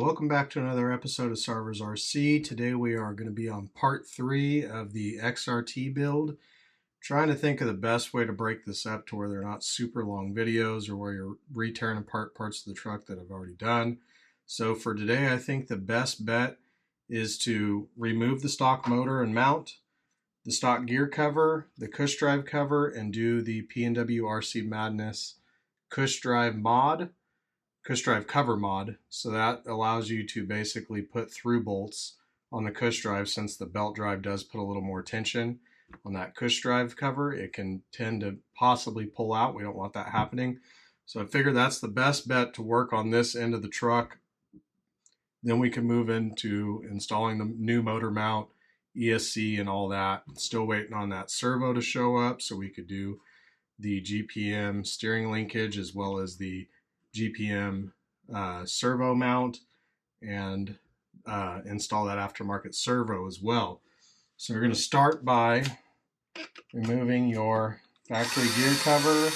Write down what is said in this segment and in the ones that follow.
welcome back to another episode of Sarver's RC. Today we are going to be on part 3 of the XRT build. Trying to think of the best way to break this up to where they're not super long videos or where you're re-tearing apart parts of the truck that I've already done. So for today, I think the best bet is to remove the stock motor and mount, the stock gear cover, the Cush drive cover, and do the P&W RC Madness Cush drive cover mod. So that allows you to basically put through bolts on the Cush drive. Since the belt drive does put a little more tension on that Cush drive cover, it can tend to possibly pull out. We don't want that happening. So I figured that's the best bet to work on this end of the truck. Then we can move into installing the new motor mount, ESC, and all that. Still waiting on that servo to show up so we could do the GPM steering linkage as well as the GPM servo mount and install that aftermarket servo as well. So we're going to start by removing your factory gear cover.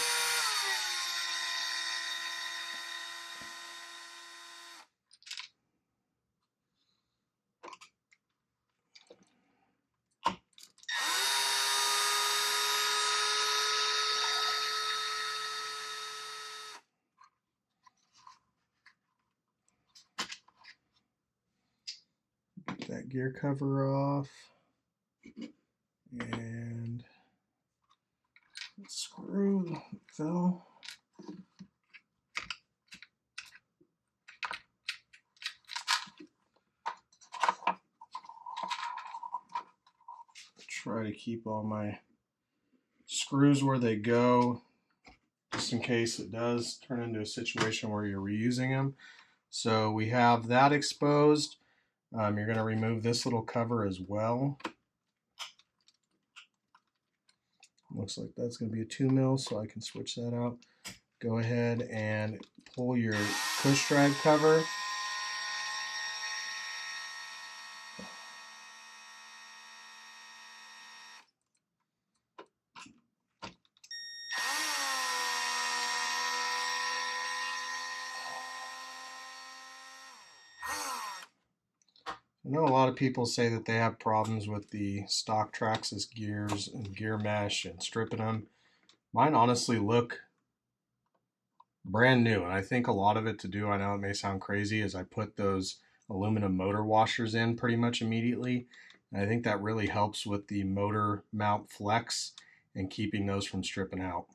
Get that gear cover off. And screw fell. Try to keep all my screws where they go, just in case it does turn into a situation where you're reusing them. So we have that exposed. You're going to remove this little cover as well. Looks like that's going to be a 2 mil, so I can switch that out. Go ahead and pull your Cush drive cover. I know a lot of people say that they have problems with the stock Traxxas gears and gear mesh and stripping them. Mine honestly look brand new, and I think a lot of it to do, I know it may sound crazy, is I put those aluminum motor washers in pretty much immediately. And I think that really helps with the motor mount flex and keeping those from stripping out.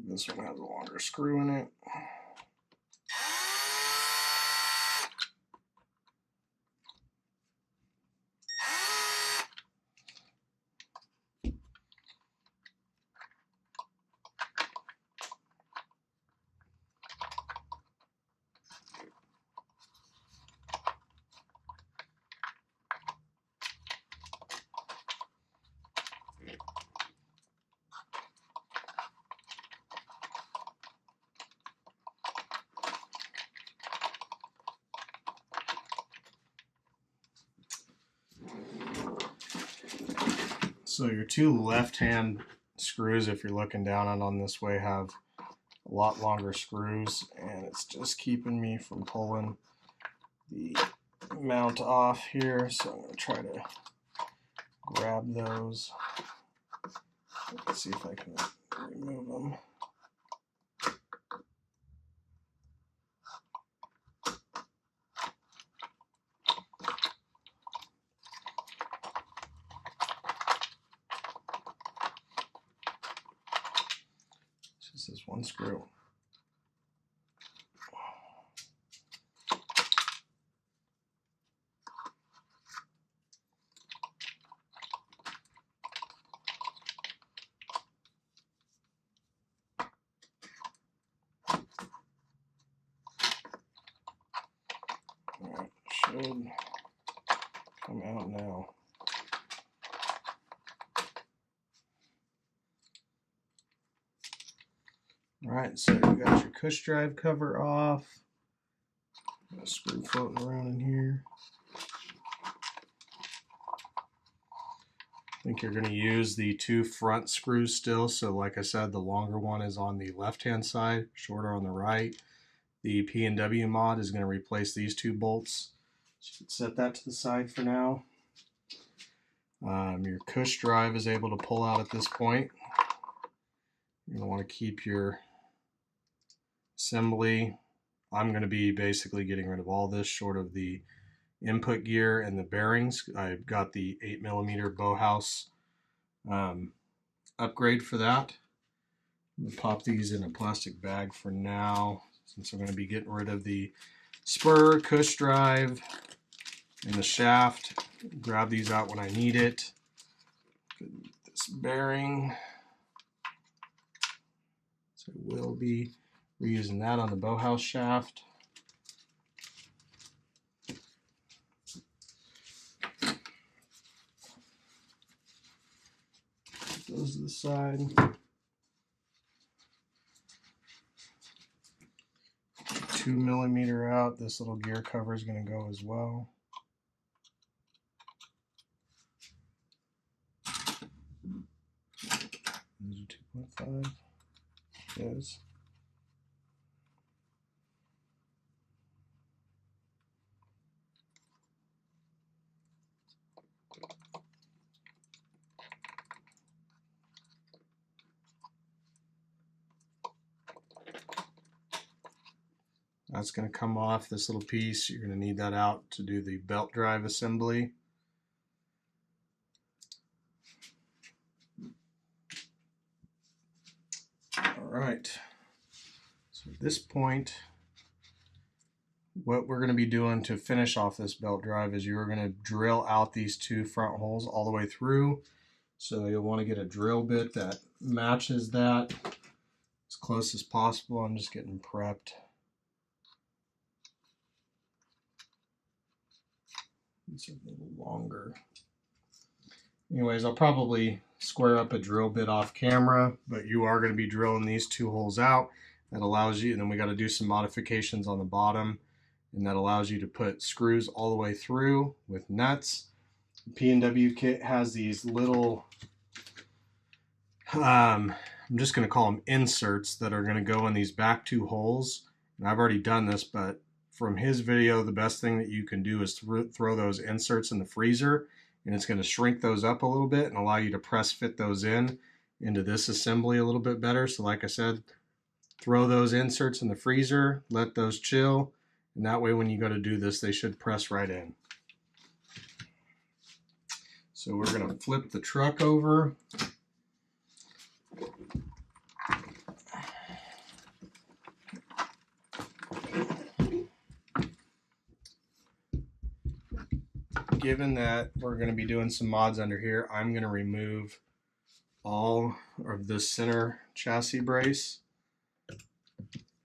This one has a longer screw in it. So your 2 left-hand screws, if you're looking down on this way, have a lot longer screws, and it's just keeping me from pulling the mount off here. So I'm going to try to grab those. Let's see if I can remove them. This is one screw. All right. should come out now. Alright, so you got your Cush drive cover off. Got a screw floating around in here. I think you're going to use the 2 front screws still. So like I said, the longer one is on the left-hand side, shorter on the right. The P&W mod is going to replace these 2 bolts. So you can set that to the side for now. Your Cush drive is able to pull out at this point. You're going to want to keep your assembly. I'm going to be basically getting rid of all this short of the input gear and the bearings. I've got the 8mm Bauhaus upgrade for that. I'm going to pop these in a plastic bag for now, since I'm going to be getting rid of the spur, Cush drive, and the shaft. Grab these out when I need it. This bearing. So we'll be reusing that on the Bauhaus shaft. Put those to the side. 2mm out. This little gear cover is going to go as well. These are 2.5. Yes. That's going to come off this little piece. You're going to need that out to do the belt drive assembly. Alright, so at this point, what we're going to be doing to finish off this belt drive is you're going to drill out these 2 front holes all the way through. So you'll want to get a drill bit that matches that as close as possible. I'm just getting prepped. These are a little longer. Anyways, I'll probably square up a drill bit off camera, but you are going to be drilling these 2 holes out. That allows you, and then we got to do some modifications on the bottom, and that allows you to put screws all the way through with nuts. The P&W kit has these little, I'm just going to call them inserts, that are going to go in these back 2 holes. And I've already done this, but from his video, the best thing that you can do is throw those inserts in the freezer, and it's going to shrink those up a little bit and allow you to press fit those into this assembly a little bit better. So like I said, throw those inserts in the freezer, let those chill, and that way when you go to do this, they should press right in. So we're going to flip the truck over. Given that we're going to be doing some mods under here, I'm going to remove all of this center chassis brace.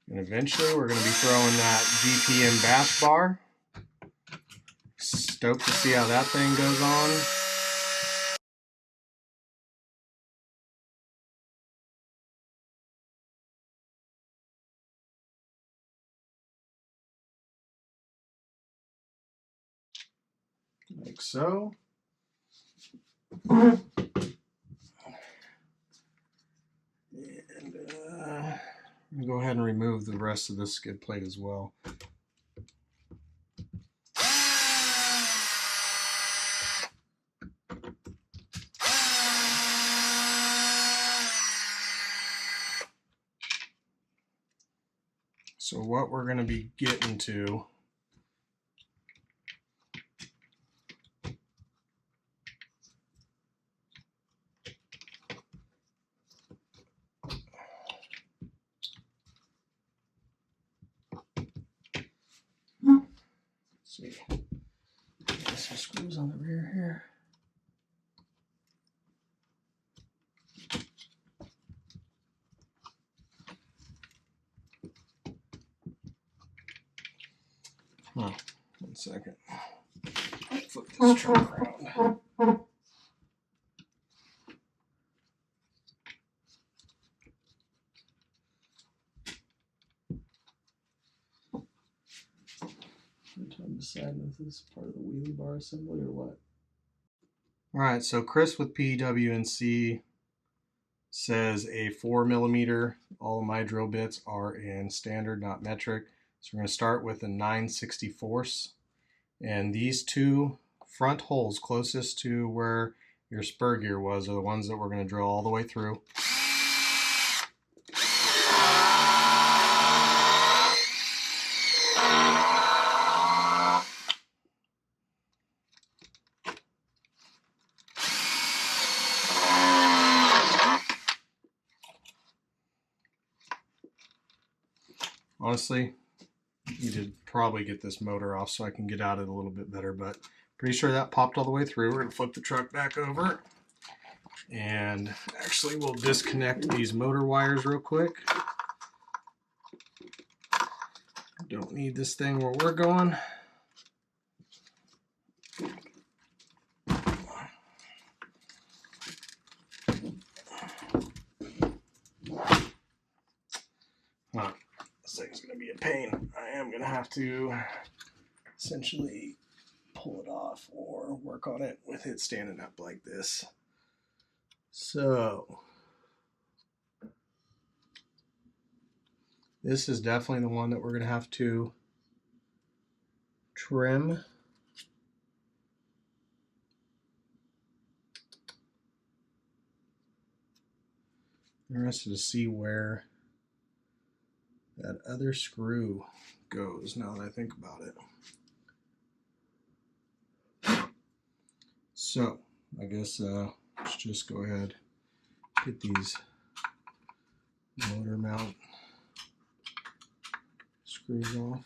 And eventually we're going to be throwing that GPM bash bar. Stoked to see how that thing goes on. Like so. And I'm going to go ahead and remove the rest of this skid plate as well. So what we're going to be getting to see, got some screws on the rear here. 1 second. Flip this truck around. I'm trying to decide if this is part of the wheelie bar assembly or what. Alright, so Chris with PWNC says a 4mm. All of my drill bits are in standard, not metric. So we're going to start with a 9/64. And these two front holes closest to where your spur gear was are the ones that we're going to drill all the way through. Honestly, you did probably get this motor off so I can get at it a little bit better, but pretty sure that popped all the way through. We're going to flip the truck back over, and actually we'll disconnect these motor wires real quick. Don't need this thing where we're going. This thing's going to be a pain. I am going to have to essentially pull it off or work on it with it standing up like this. So this is definitely the one that we're going to have to trim. Interested to see where that other screw goes now that I think about it. So I guess let's just go ahead and get these motor mount screws off.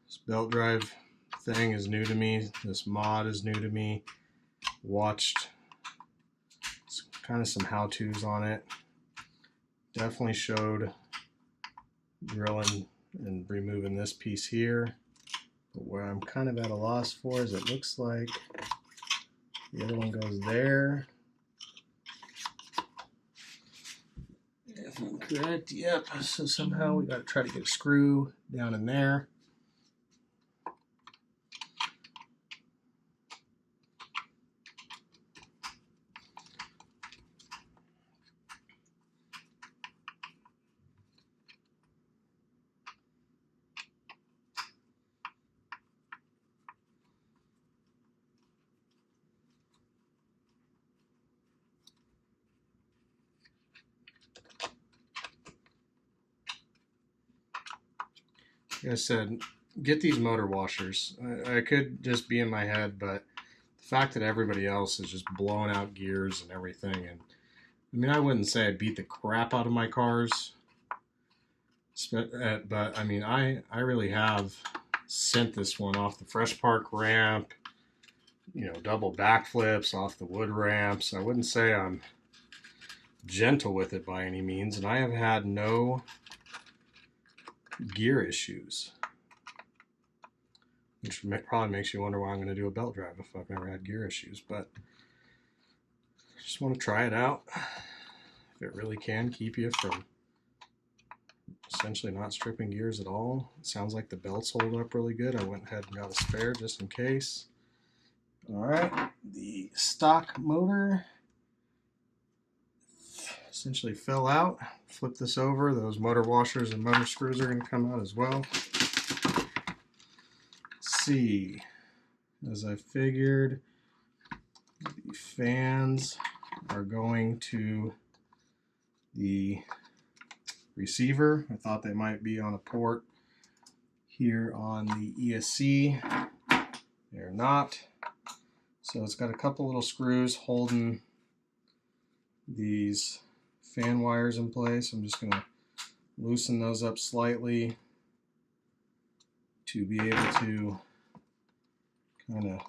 This belt drive thing is new to me. This mod is new to me. Watched kind of some how-tos on it. Definitely showed drilling and removing this piece here. But where I'm kind of at a loss for is it looks like the other one goes there. If I'm correct, yep. So somehow we got to try to get a screw down in there. Like I said, get these motor washers. I could just be in my head, but the fact that everybody else is just blowing out gears and everything, and I mean, I wouldn't say I beat the crap out of my cars, but I mean, I really have sent this one off the Fresh Park ramp, you know, double backflips off the wood ramps. I wouldn't say I'm gentle with it by any means, and I have had no gear issues, which probably makes you wonder why I'm going to do a belt drive if I've never had gear issues. But I just want to try it out. If it really can keep you from essentially not stripping gears at all. It sounds like the belts hold up really good. I went ahead and got a spare just in case. Alright, the stock motor essentially fell out. Flip this over. Those motor washers and motor screws are going to come out as well. Let's see. As I figured, the fans are going to the receiver. I thought they might be on a port here on the ESC. They're not. So it's got a couple little screws holding these fan wires in place. I'm just going to loosen those up slightly to be able to kind of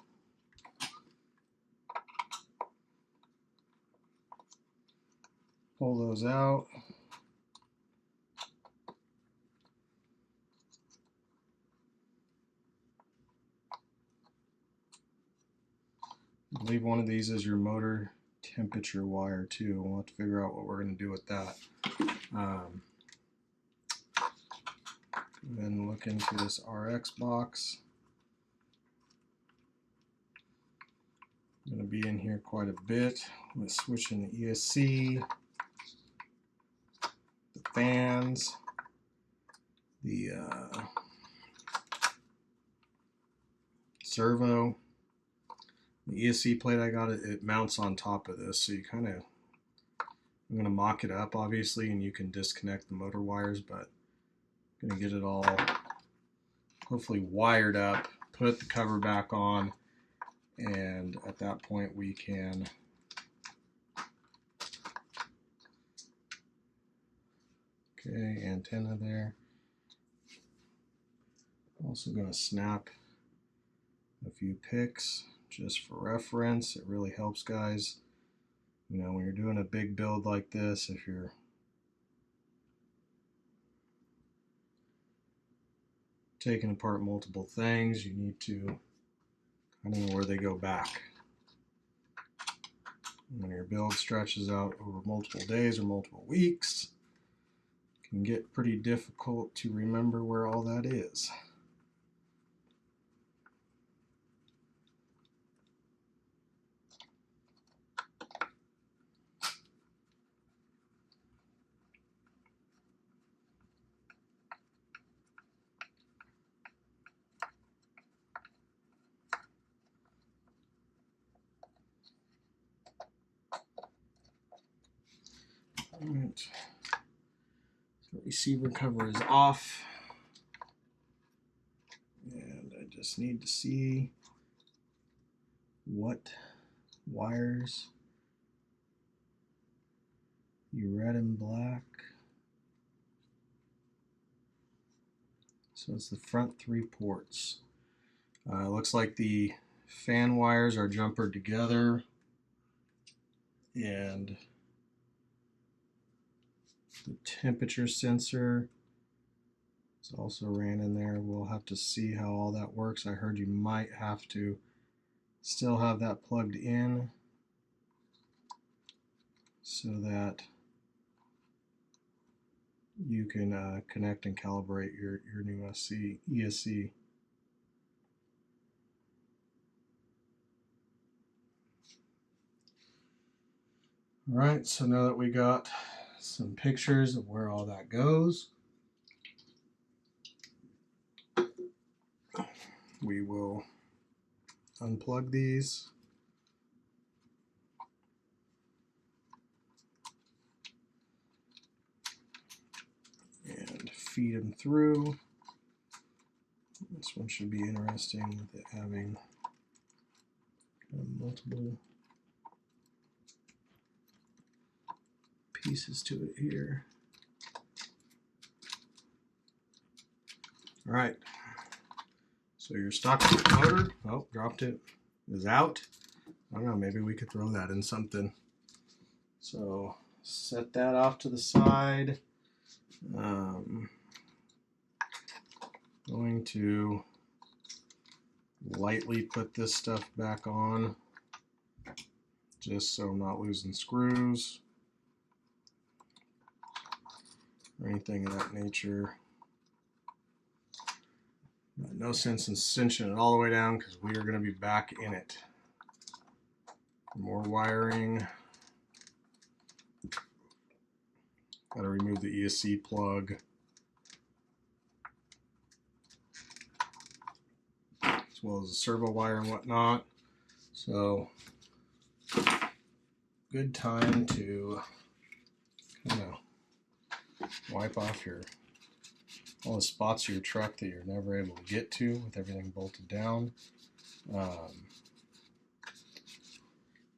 pull those out. I believe one of these is your motor temperature wire too. We'll have to figure out what we're going to do with that. Then look into this RX box. I'm going to be in here quite a bit with switching the ESC, the fans, the servo. The ESC plate I got, it mounts on top of this, so you kind of, I'm going to mock it up obviously, and you can disconnect the motor wires, but I'm going to get it all hopefully wired up, put the cover back on, and at that point we can okay, antenna there. Also going to snap a few picks just for reference. It really helps, guys. You know, when you're doing a big build like this, if you're taking apart multiple things, you need to kind of know where they go back. When your build stretches out over multiple days or multiple weeks, it can get pretty difficult to remember where all that is. Alright, so receiver cover is off, and I just need to see what wires, you red and black. So it's the front 3 ports. It looks like the fan wires are jumpered together, and the temperature sensor is also ran in there. We'll have to see how all that works. I heard you might have to still have that plugged in so that you can connect and calibrate your new ESC. Alright, so now that we got some pictures of where all that goes, we will unplug these and feed them through. This one should be interesting with it having multiple pieces to it here. All right, so your stock motor, oh, dropped it, is out. I don't know, maybe we could throw that in something. So set that off to the side. Going to lightly put this stuff back on just so I'm not losing screws or anything of that nature. But no sense in cinching it all the way down because we are going to be back in it. More wiring. Got to remove the ESC plug. As well as the servo wire and whatnot. So, good time to kind of wipe off all the spots of your truck that you're never able to get to with everything bolted down.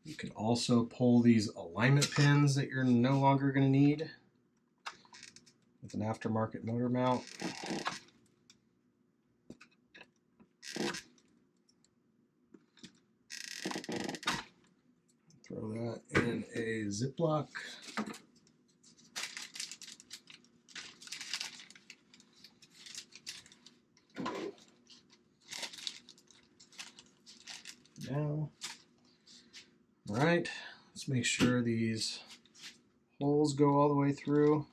You can also pull these alignment pins that you're no longer going to need with an aftermarket motor mount. Throw that in a Ziploc. Now, All right, let's make sure these holes go all the way through.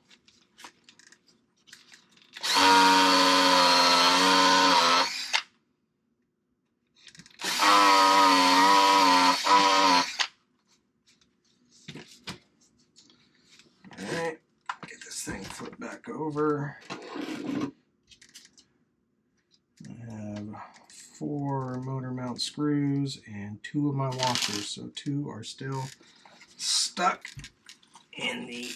Alright, get this thing flipped back over. I have 4 motor mount screws and 2 of my washers, so 2 are still stuck in the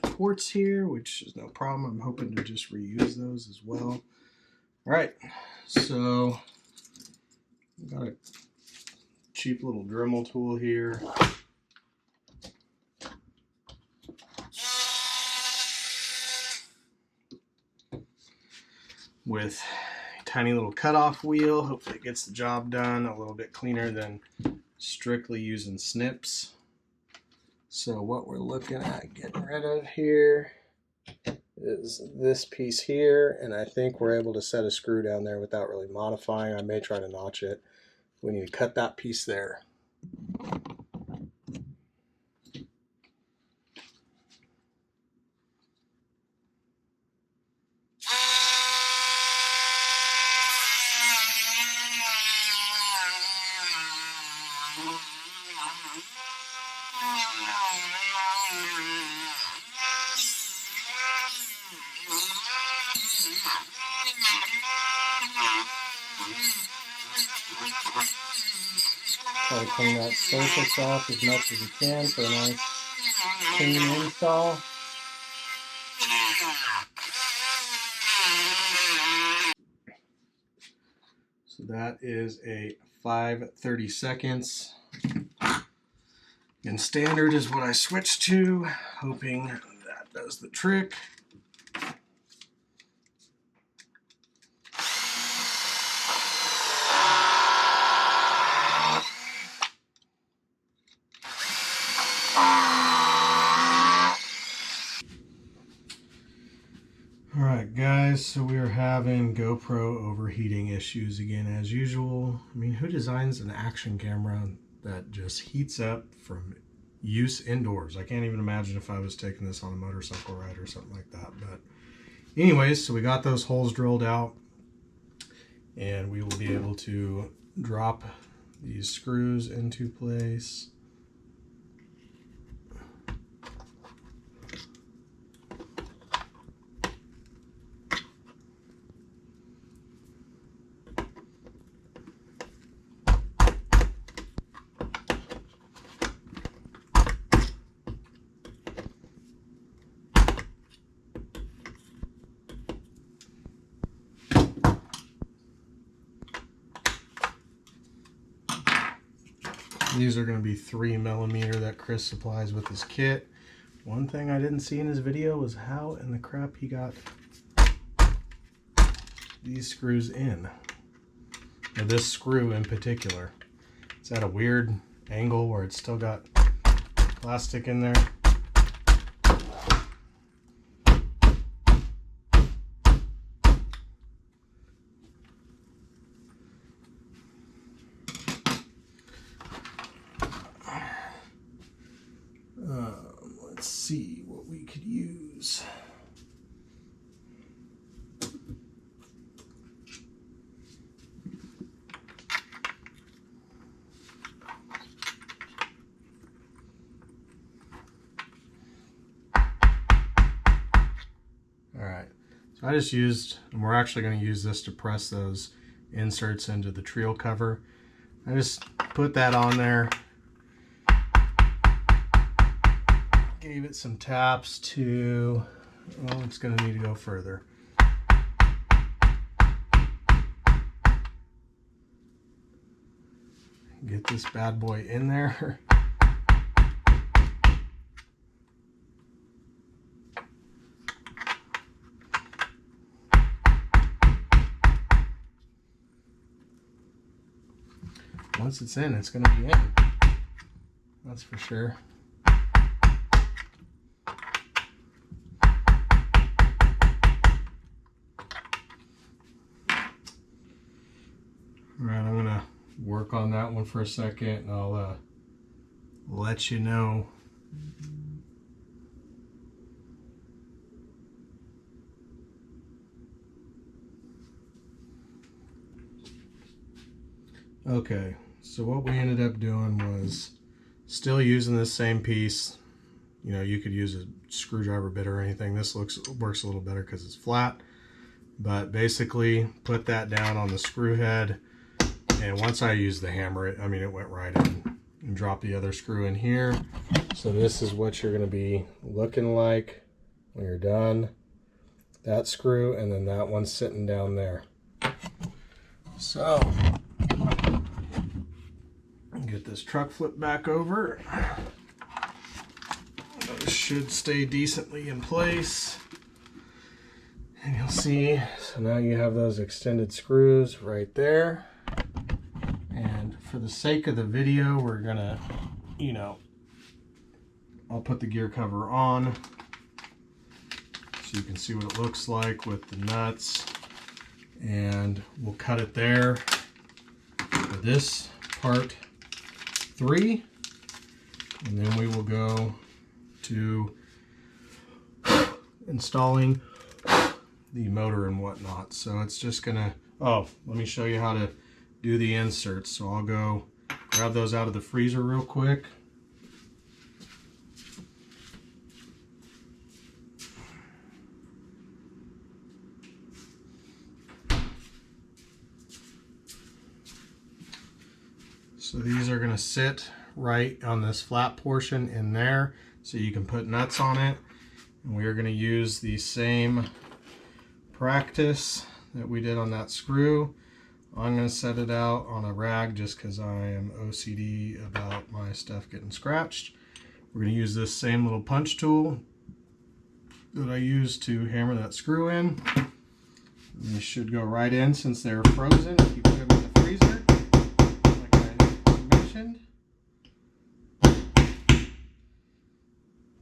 ports here, which is no problem. I'm hoping to just reuse those as well. Alright, so I've got a cheap little Dremel tool here. With a tiny little cutoff wheel. Hopefully it gets the job done a little bit cleaner than strictly using snips. So what we're looking at getting rid of here is this piece here, and I think we're able to set a screw down there without really modifying. I may try to notch it. We need to cut that piece there. Try to clean that surface off as much as you can for a nice clean install. So that is a 5/32. And standard is what I switched to, hoping that does the trick. Alright guys, so we are having GoPro overheating issues again as usual. I mean, who designs an action camera that just heats up from use indoors? I can't even imagine if I was taking this on a motorcycle ride or something like that. But anyways, so we got those holes drilled out, and we will be able to drop these screws into place. These are going to be 3mm that Chris supplies with his kit. One thing I didn't see in his video was how in the crap he got these screws in. Now this screw in particular. It's at a weird angle where it's still got plastic in there. Let's see what we could use. Alright, so I just used, and we're actually going to use this to press those inserts into the treel cover. I just put that on there. Gave it some taps to, well, it's going to need to go further. Get this bad boy in there. Once it's in, it's going to be in. That's for sure. Alright, I'm going to work on that one for a second, and I'll let you know. Okay, so what we ended up doing was still using this same piece. You know, you could use a screwdriver bit or anything. This works a little better because it's flat. But basically, put that down on the screw head, and once I used the hammer, it went right in, and drop the other screw in here. So this is what you're going to be looking like when you're done. That screw, and then that one sitting down there. So get this truck flip back over. Those should stay decently in place. And you'll see, so now you have those extended screws right there. And for the sake of the video, we're gonna, I'll put the gear cover on so you can see what it looks like with the nuts. And we'll cut it there for this part 3, and then we will go to installing the motor and whatnot. So it's just gonna, let me show you how to do the inserts. So I'll go grab those out of the freezer real quick. So these are going to sit right on this flat portion in there, so you can put nuts on it. And we are going to use the same practice that we did on that screw. I'm going to set it out on a rag just because I am OCD about my stuff getting scratched. We're going to use this same little punch tool that I used to hammer that screw in. They should go right in since they're frozen if you put them in the freezer.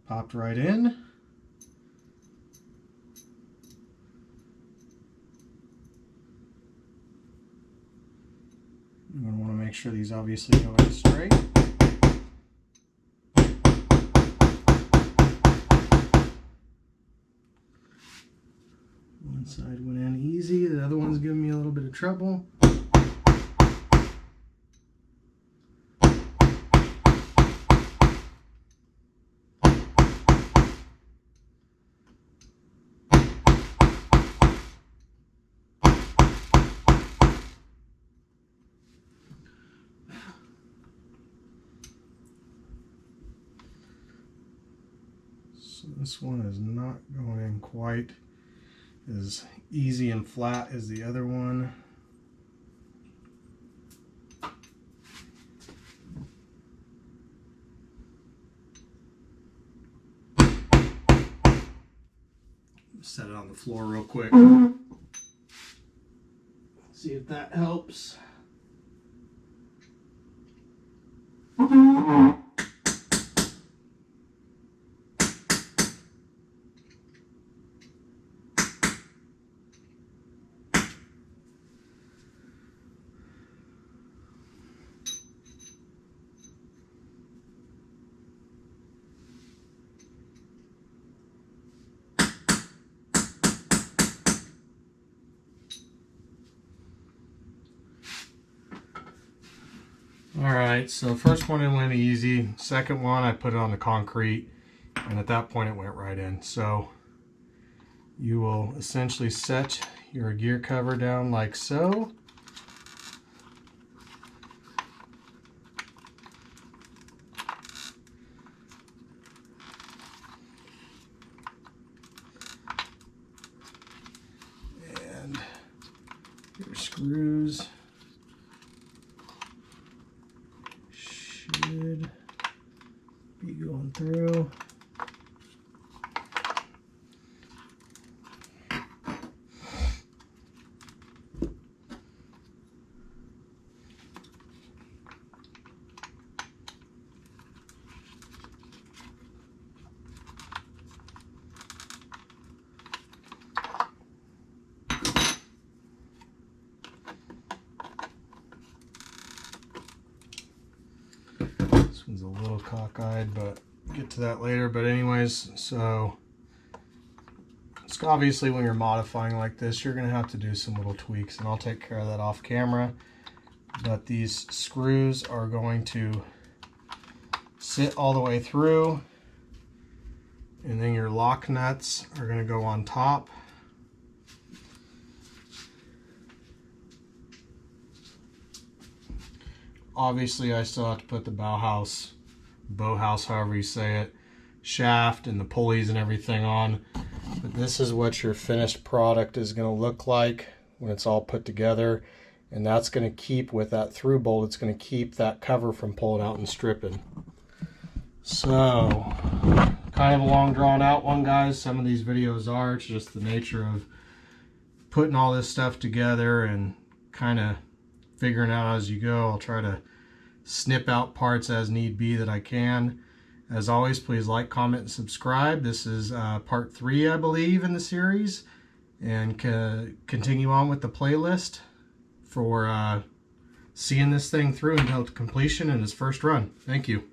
Popped right in. You're going to want to make sure these obviously go in straight. One side went in easy, the other one's giving me a little bit of trouble. So this one is not going in quite as easy and flat as the other one. Set it on the floor real quick. See if that helps. Alright, so first one it went easy. Second one I put it on the concrete, and at that point it went right in. So you will essentially set your gear cover down like so. And your screws should be going through. This one's Cam's a little cockeyed, but get to that later. But anyways, so it's obviously when you're modifying like this, you're going to have to do some little tweaks, and I'll take care of that off camera. But these screws are going to sit all the way through, and then your lock nuts are going to go on top. Obviously, I still have to put the bow house, however you say it, shaft and the pulleys and everything on. But this is what your finished product is going to look like when it's all put together. And that's going to keep, with that through bolt, it's going to keep that cover from pulling out and stripping. So, kind of a long drawn out one, guys. Some of these videos are. It's just the nature of putting all this stuff together and kind of figuring out as you go. I'll try to snip out parts as need be that I can. As always, please like, comment, and subscribe. This is part 3, I believe, in the series, and continue on with the playlist for seeing this thing through until completion in its first run. Thank you.